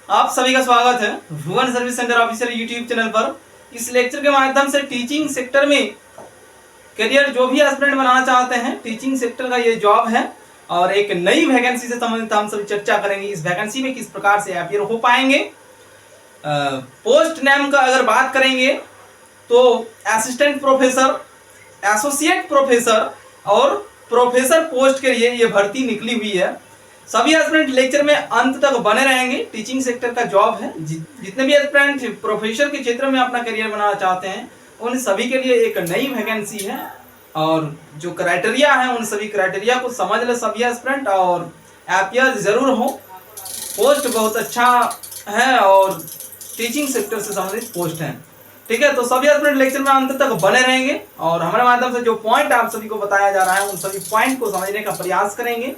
आप सभी का स्वागत है Bhuvan service centre official YouTube channel पर। इस लेक्चर के माध्यम से टीचिंग सेक्टर में करियर जो भी एस्पिरेंट बनाना चाहते हैं, टीचिंग सेक्टर का ये जॉब है और एक नई वैकेंसी से संबंधित हम सभी चर्चा करेंगे। इस वैकेंसी में किस प्रकार से अपीयर हो पाएंगे। पोस्ट नेम का अगर बात करेंगे तो असिस्टेंट प्रोफेसर, एसोसिएट प्रोफेसर और प्रोफेसर पोस्ट के लिए ये भर्ती निकली हुई है। सभी एस्पिरेंट लेक्चर में अंत तक बने रहेंगे। टीचिंग सेक्टर का जॉब है। जितने भी एस्पिरेंट प्रोफेसर के क्षेत्र में अपना करियर बनाना चाहते हैं उन सभी के लिए एक नई वैकेंसी है और जो क्राइटेरिया है उन सभी क्राइटेरिया को समझ ले सभी एस्पिरेंट और अपीयर जरूर हो। पोस्ट बहुत अच्छा है और टीचिंग सेक्टर से संबंधित पोस्ट है। ठीक है, तो सभी एस्पिरेंट लेक्चर में अंत तक बने रहेंगे और हमारे माध्यम से जो पॉइंट आप सभी को बताया जा रहा है उन सभी पॉइंट को समझने का प्रयास करेंगे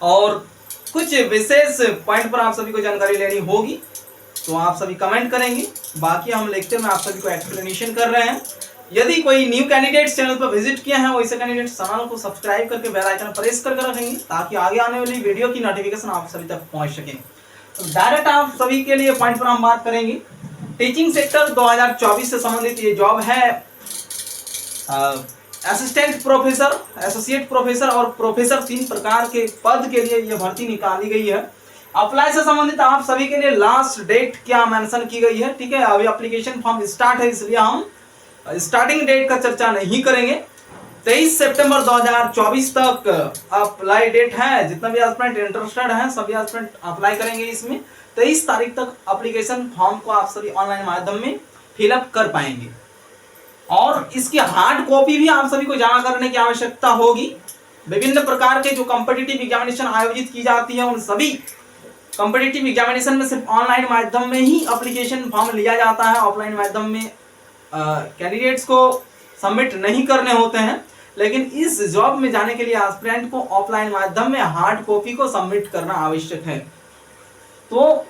और कुछ विशेष पॉइंट पर आप सभी को जानकारी लेनी होगी तो आप सभी कमेंट करेंगे। बाकी हम लेक्चर में आप सभी को एक्सप्लेनेशन कर रहे हैं। यदि कोई न्यू कैंडिडेट्स चैनल पर विजिट किए हैं वैसे कैंडिडेट चैनल को सब्सक्राइब करके बेल आइकन प्रेस करके रखेंगे ताकि आगे आने वाली वीडियो की नोटिफिकेशन आप सभी तक पहुंच सके। तो डायरेक्ट आप सभी के लिए पॉइंट पर हम बात करेंगे। टीचिंग सेक्टर 2024 से संबंधित ये जॉब है। असिस्टेंट प्रोफेसर, एसोसिएट प्रोफेसर और प्रोफेसर, 3 प्रकार के पद के लिए यह भर्ती निकाली गई है। अप्लाई से संबंधित आप सभी के लिए लास्ट डेट क्या मेंशन की गई है। ठीक है, अभी एप्लीकेशन फॉर्म स्टार्ट है इसलिए हम स्टार्टिंग डेट का चर्चा नहीं करेंगे। 23 सितंबर 2024 तक अप्लाई डेट है। जितना भी एस्पिरेंट इंटरेस्टेड हैं सभी एस्पिरेंट अप्लाई करेंगे। इसमें 23 तारीख तक एप्लीकेशन फॉर्म को आप सभी ऑनलाइन माध्यम में फिलअप कर पाएंगे और इसकी हार्ड कॉपी भी आप सभी को जमा करने की आवश्यकता होगी। विभिन्न प्रकार के जो कॉम्पिटिटिव एग्जामिनेशन आयोजित की जाती है उन सभी कॉम्पिटिटिव एग्जामिनेशन में सिर्फ ऑनलाइन माध्यम में ही एप्लीकेशन फॉर्म लिया जाता है। ऑफलाइन माध्यम में कैंडिडेट्स को सबमिट नहीं करने होते हैं, लेकिन इस जॉब में जाने के लिए एस्पिरेंट को ऑफलाइन माध्यम में हार्ड कॉपी को सबमिट करना आवश्यक है। तो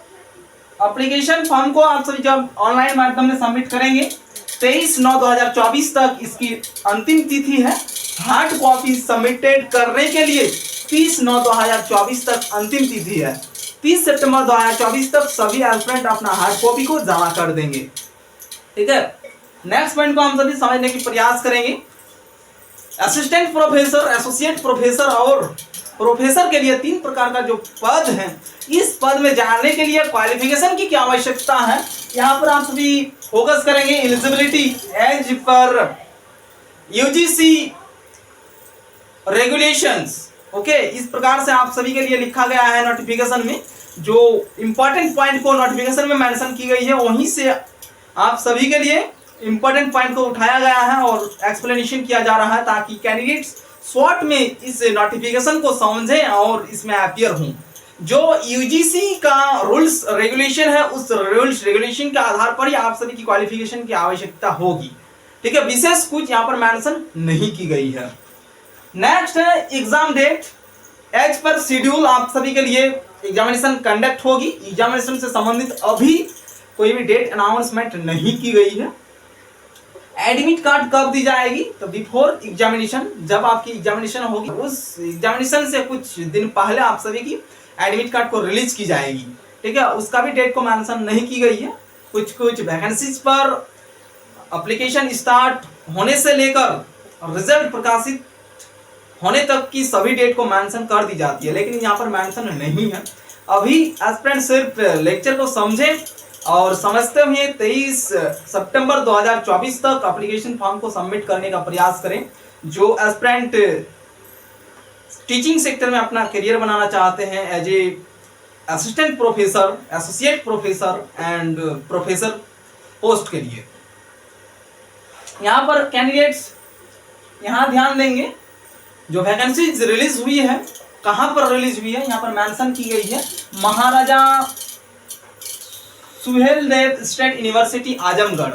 एप्लीकेशन फॉर्म को आप सभी जब ऑनलाइन माध्यम में सबमिट करेंगे 23/9/2024 तक इसकी अंतिम तिथि है। हार्ड कॉपी सबमिटेड करने के लिए 30/9/2024 तक अंतिम तिथि है। 30 सितंबर 2024 तक सभी एस्पिरेंट अपना हार्ड कॉपी को जमा कर देंगे। ठीक है, नेक्स्ट पॉइंट को हम सभी समझने की प्रयास करेंगे। असिस्टेंट प्रोफेसर, एसोसिएट प्रोफेसर और प्रोफेसर के लिए 3 प्रकार का जो पद है, इस पद में जाने के लिए क्वालिफिकेशन की क्या आवश्यकता है यहाँ पर आप सभी फोकस करेंगे। एलिजिबिलिटी एज पर यूजीसी रेगुलेशंस। ओके, इस प्रकार से आप सभी के लिए लिखा गया है नोटिफिकेशन में। जो इंपॉर्टेंट पॉइंट को नोटिफिकेशन में मेंशन की गई है वहीं से आप सभी के लिए इंपॉर्टेंट पॉइंट को उठाया गया है और एक्सप्लेनेशन किया जा रहा है ताकि कैंडिडेट्स शॉर्ट में इस नोटिफिकेशन को समझें और इसमें अपीयर हों। जो यूजीसी का रूल्स रेगुलेशन है उस रूल्स रेगुलेशन के आधार पर ही आप सभी की क्वालिफिकेशन की आवश्यकता होगी। ठीक है, विशेष कुछ यहाँ पर मेंशन नहीं की गई है। नेक्स्ट है exam date as per schedule. आप सभी के लिए एग्जामिनेशन कंडक्ट होगी। एग्जामिनेशन से संबंधित अभी कोई भी डेट अनाउंसमेंट नहीं की गई है। एडमिट कार्ड कब दी जाएगी तो बिफोर एग्जामिनेशन, जब आपकी एग्जामिनेशन होगी उस एग्जामिनेशन से कुछ दिन पहले आप सभी की एडमिट कार्ड को रिलीज की जाएगी। ठीक है, उसका भी डेट को मेंशन नहीं की गई है। कुछ वैकेंसीज पर एप्लीकेशन स्टार्ट होने से लेकर रिजल्ट प्रकाशित होने तक की सभी डेट को मेंशन कर दी जाती है, लेकिन यहाँ पर मेंशन नहीं है। अभी एस्पिरेंट सिर्फ लेक्चर को समझें और समझते हुए 23 सितंबर 2024 तक एप्लीकेशन फॉर्म को सबमिट करने का प्रयास करें। जो एस्पिरेंट टीचिंग सेक्टर में अपना करियर बनाना चाहते हैं as a assistant professor, associate professor and professor post के लिए, यहाँ पर कैंडिडेट्स यहाँ ध्यान देंगे। जो वैकेंसीज रिलीज हुई है कहाँ पर रिलीज हुई है यहाँ पर मेंशन की गई है। महाराजा सुहेलदेव स्टेट यूनिवर्सिटी आजमगढ़।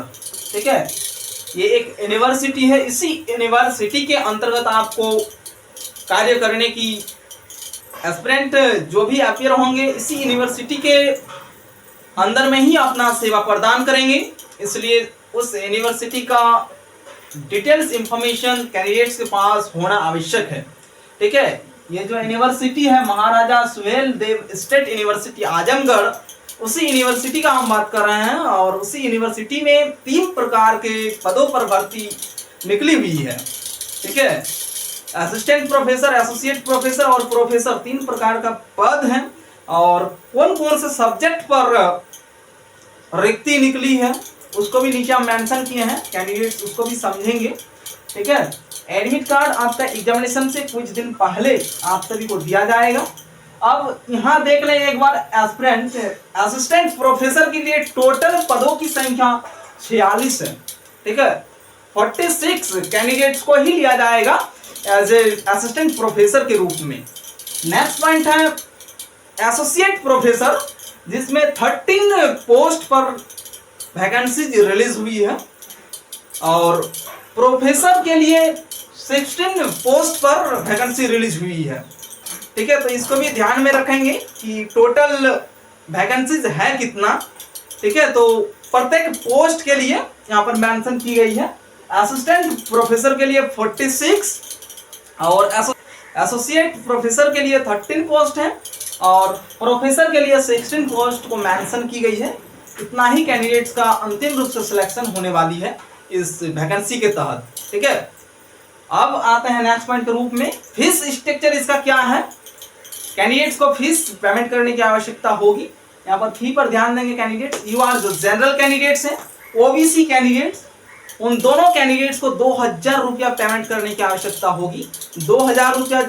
ठीक है, ये एक यूनिवर्सिटी है। इसी यूनिवर्सिटी के अंतर्गत आपको कार्य करने की एस्पिरेंट जो भी अपीयर होंगे इसी यूनिवर्सिटी के अंदर में ही अपना सेवा प्रदान करेंगे। इसलिए उस यूनिवर्सिटी का डिटेल्स इंफॉर्मेशन कैंडिडेट्स के पास होना आवश्यक है। ठीक है, ये जो यूनिवर्सिटी है महाराजा सुहेल देव स्टेट यूनिवर्सिटी आजमगढ़, उसी यूनिवर्सिटी का हम बात कर रहे हैं। और उसी यूनिवर्सिटी में 3 प्रकार के पदों पर भर्ती निकली हुई है, ठीक है। असिस्टेंट प्रोफेसर, एसोसिएट प्रोफेसर और प्रोफेसर, 3 प्रकार का पद है। और कौन कौन से सब्जेक्ट पर रिक्ति निकली है उसको भी नीचे हम मेंशन किए हैं, कैंडिडेट्स उसको भी समझेंगे, ठीक है। एडमिट कार्ड आपका एग्जामिनेशन से कुछ दिन पहले आप सभी को दिया जाएगा। अब यहाँ देख लें एक बार, एस्पिरेंट असिस्टेंट प्रोफेसर के लिए टोटल पदों की संख्या 46 है, ठीक है। 46 कैंडिडेट्स को ही लिया जाएगा एज ए असिस्टेंट प्रोफेसर के रूप में। नेक्स्ट पॉइंट है एसोसिएट प्रोफेसर, जिसमें 13 पोस्ट पर वैकेंसी रिलीज हुई है। और प्रोफेसर के लिए 16 पोस्ट पर वैकेंसी रिलीज हुई है, ठीक है। तो इसको भी ध्यान में रखेंगे कि टोटल वैकेंसीज है कितना, ठीक है। तो प्रत्येक पोस्ट के लिए यहाँ पर मेंशन की गई है। असिस्टेंट प्रोफेसर के लिए 46 और एसोसिएट प्रोफेसर के लिए 13 पोस्ट है और प्रोफेसर के लिए 16 पोस्ट को मेंशन की गई है। इतना ही कैंडिडेट्स का अंतिम रूप से सिलेक्शन होने वाली है इस वैकेंसी के तहत, ठीक है। अब आते हैं नेक्स्ट पॉइंट के रूप में, फीस स्ट्रक्चर इसका क्या है। कैंडिडेट्स को फीस पेमेंट करने की आवश्यकता होगी। यहाँ पर फी पर ध्यान देंगे कैंडिडेट्स। यू आर जो जनरल कैंडिडेट्स हैं, ओबीसी कैंडिडेट्स, उन दोनों कैंडिडेट्स को 2000 रुपया पेमेंट करने की आवश्यकता होगी। 2000 रुपया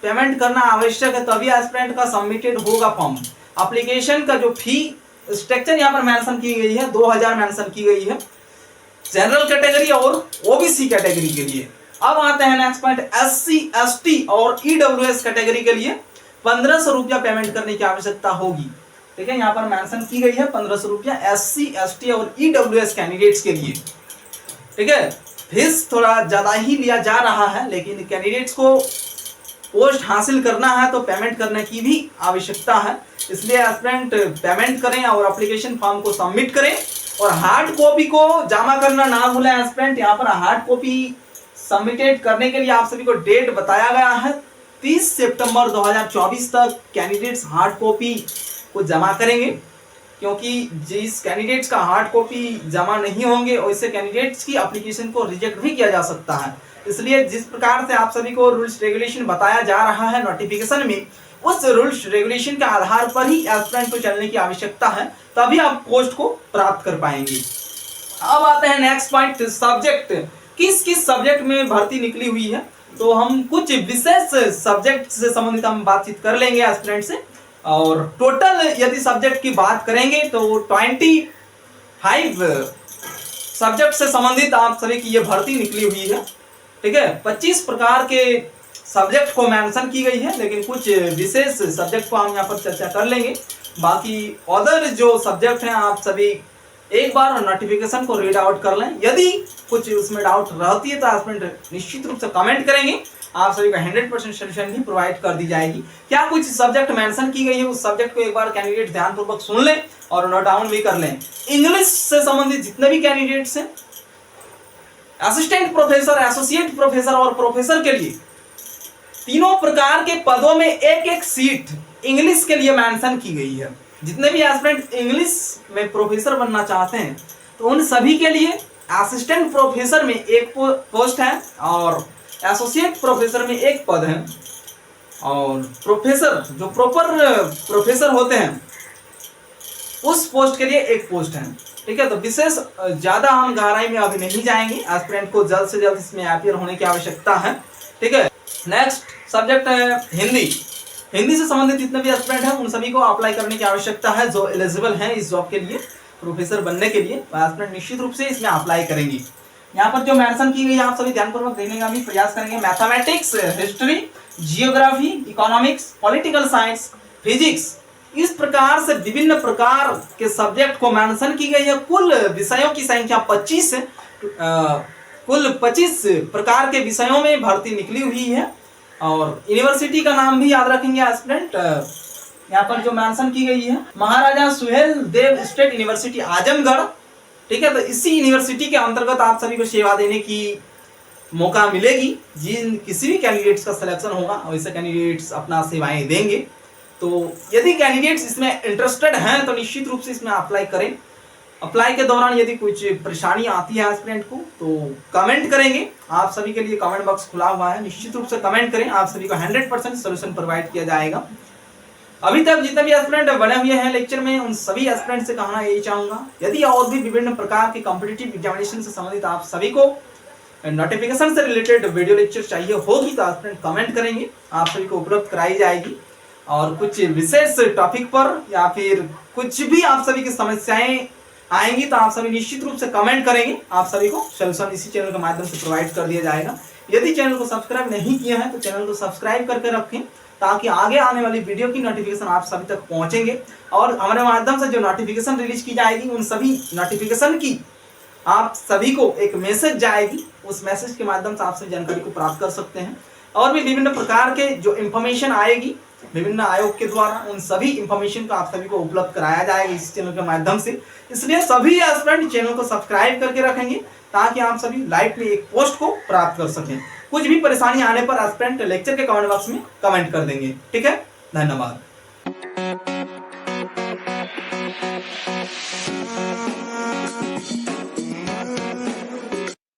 पेमेंट करना आवश्यक है, तभी एस्पिरेंट का सबमिटेड होगा फॉर्म। एप्लीकेशन का जो फी स्ट्रक्चर यहाँ पर मेंशन की गई है, 2000 मेंशन की गई है जनरल कैटेगरी और ओबीसी कैटेगरी के लिए। अब आते हैं नेक्स्ट पॉइंट, एससी, एसटी और ईडब्ल्यूएस कैटेगरी के लिए 1500 रुपया पेमेंट करने की आवश्यकता होगी, ठीक है। यहाँ पर मेंशन की गई है 1500 रुपया एससी, एसटी और ईडब्ल्यूएस कैंडिडेट्स के लिए, ठीक है। फीस थोड़ा ज्यादा ही लिया जा रहा है, लेकिन कैंडिडेट्स को पोस्ट हासिल करना है तो पेमेंट करने की भी आवश्यकता है। इसलिए एस्पिरेंट पेमेंट करें और एप्लीकेशन फॉर्म को सबमिट करें। और हार्ड कॉपी को जमा करना ना भूलें एस्पिरेंट। यहाँ पर हार्ड कॉपी सबमिटेड करने के लिए आप सभी को डेट बताया गया है 30 सितंबर 2024 तक कैंडिडेट्स हार्ड कॉपी को जमा करेंगे, क्योंकि जिस कैंडिडेट्स का हार्ड कॉपी जमा नहीं होंगे वैसे कैंडिडेट्स की एप्लीकेशन को रिजेक्ट भी किया जा सकता है। इसलिए जिस प्रकार से आप सभी को रूल्स रेगुलेशन बताया जा रहा है नोटिफिकेशन में, उस रूल्स रेगुलेशन के आधार पर ही एस्पिरेंट को चलने की आवश्यकता है, तभी आप पोस्ट को प्राप्त कर पाएंगे। अब आते हैं नेक्स्ट पॉइंट, सब्जेक्ट। किस किस सब्जेक्ट में भर्ती निकली हुई है, तो हम कुछ विशेष सब्जेक्ट से संबंधित हम बातचीत कर लेंगे एस्पिरेंट से। और टोटल यदि सब्जेक्ट की बात करेंगे तो 25 सब्जेक्ट से संबंधित आप सभी की ये भर्ती निकली हुई है, ठीक है। 25 प्रकार के सब्जेक्ट को मेंशन की गई है, लेकिन कुछ विशेष सब्जेक्ट को हम यहाँ पर चर्चा कर लेंगे। बाकी अदर जो सब्जेक्ट हैं आप सभी एक बार नोटिफिकेशन को रीड आउट कर लें। यदि कुछ उसमें डाउट रहती है तो एस्पिरेंट निश्चित रूप से कमेंट करेंगे, आप सभी को 100% सोल्यूशन भी प्रोवाइड कर दी जाएगी। क्या कुछ सब्जेक्ट मेंशन की गई है, उस सब्जेक्ट को एक बार कैंडिडेट ध्यानपूर्वक सुन लें और नोट डाउन भी कर लें। इंग्लिश से संबंधित जितने भी कैंडिडेट्स हैं, असिस्टेंट प्रोफेसर, एसोसिएट प्रोफेसर और प्रोफेसर के लिए तीनों प्रकार के पदों में एक एक सीट इंग्लिश के लिए मेंशन की गई है। जितने भी एस्पिरेंट इंग्लिश में प्रोफेसर बनना चाहते हैं तो उन सभी के लिए असिस्टेंट प्रोफेसर में एक पोस्ट है और एसोसिएट प्रोफेसर में एक पद है और प्रोफेसर जो प्रॉपर प्रोफेसर होते हैं उस पोस्ट के लिए एक पोस्ट है, ठीक है। तो विशेष ज्यादा हम गहराई में अभी नहीं जाएंगे, एस्पिरेंट को जल्द से जल्द इसमें अपीयर होने की आवश्यकता है, ठीक है। नेक्स्ट सब्जेक्ट है हिंदी। हिंदी से संबंधित जितने भी एस्पिरेंट हैं उन सभी को अप्लाई करने की आवश्यकता है जो एलिजिबल हैं इस जॉब के लिए, प्रोफेसर बनने के लिए। एस्पिरेंट निश्चित रूप से इसमें अप्लाई करेंगे। यहाँ पर जो मेंशन की गई है आप सभी ध्यानपूर्वक देखने का भी प्रयास करेंगे। Mathematics, history, geography, economics, political science, physics, इस प्रकार से विभिन्न प्रकार के सब्जेक्ट को मेंशन की गई है। कुल विषयों की संख्या 25 है। कुल 25 प्रकार के विषयों में भर्ती निकली हुई है। और यूनिवर्सिटी का नाम भी याद रखेंगे एस्पिरेंट, यहाँ पर जो मेंशन की गई है महाराजा सुहेल देव स्टेट यूनिवर्सिटी आजमगढ़, ठीक है। तो इसी यूनिवर्सिटी के अंतर्गत आप सभी को सेवा देने की मौका मिलेगी। जिन किसी भी कैंडिडेट्स का सिलेक्शन होगा वैसे कैंडिडेट्स अपना सेवाएं देंगे। तो यदि कैंडिडेट्स इसमें इंटरेस्टेड हैं तो निश्चित रूप से इसमें अप्लाई करें। अप्लाई के दौरान यदि कुछ परेशानी आती है एस्पिरेंट को तो कमेंट करेंगे। आप सभी के लिए कमेंट बॉक्स खुला हुआ है, निश्चित रूप से कमेंट करें, आप सभी को 100% सोल्यूशन प्रोवाइड किया जाएगा। अभी तक जितने भी एस्पिरेंट बने हुए हैं लेक्चर में उन सभी एस्पिरेंट से कहना यही चाहूंगा, यदि और भी विभिन्न प्रकार के कॉम्पिटिटिव एग्जामिनेशन से संबंधित आप सभी को नोटिफिकेशन से रिलेटेड वीडियो लेक्चर चाहिए होगी तो एस्पिरेंट कमेंट करेंगे, आप सभी को उपलब्ध कराई जाएगी। और कुछ विशेष टॉपिक पर या फिर कुछ भी आप सभी की समस्याएं आएंगी तो आप सभी निश्चित रूप से कमेंट करेंगे, आप सभी को सोल्यूशन इसी चैनल के माध्यम से प्रोवाइड कर दिया जाएगा। यदि चैनल को सब्सक्राइब नहीं किया है तो चैनल को सब्सक्राइब करके रखें ताकि आगे आने वाली वीडियो की नोटिफिकेशन आप सभी तक पहुंचेंगे और हमारे माध्यम से जो नोटिफिकेशन रिलीज की जाएगी उन सभी नोटिफिकेशन की आप सभी को एक मैसेज जाएगी, उस मैसेज के माध्यम से आप सभी जानकारी को प्राप्त कर सकते हैं। और भी विभिन्न प्रकार के जो इंफॉर्मेशन आएगी विभिन्न आयोग के द्वारा उन सभी इंफॉर्मेशन को आप सभी को उपलब्ध कराया जाएगा इस चैनल के माध्यम से। इसलिए सभी एस्पिरेंट चैनल को सब्सक्राइब करके रखेंगे ताकि आप सभी लाइव में एक पोस्ट को प्राप्त कर सकें। कुछ भी परेशानी आने पर एस्पिरेंट लेक्चर के कमेंट बॉक्स में कमेंट कर देंगे। ठीक है, धन्यवाद।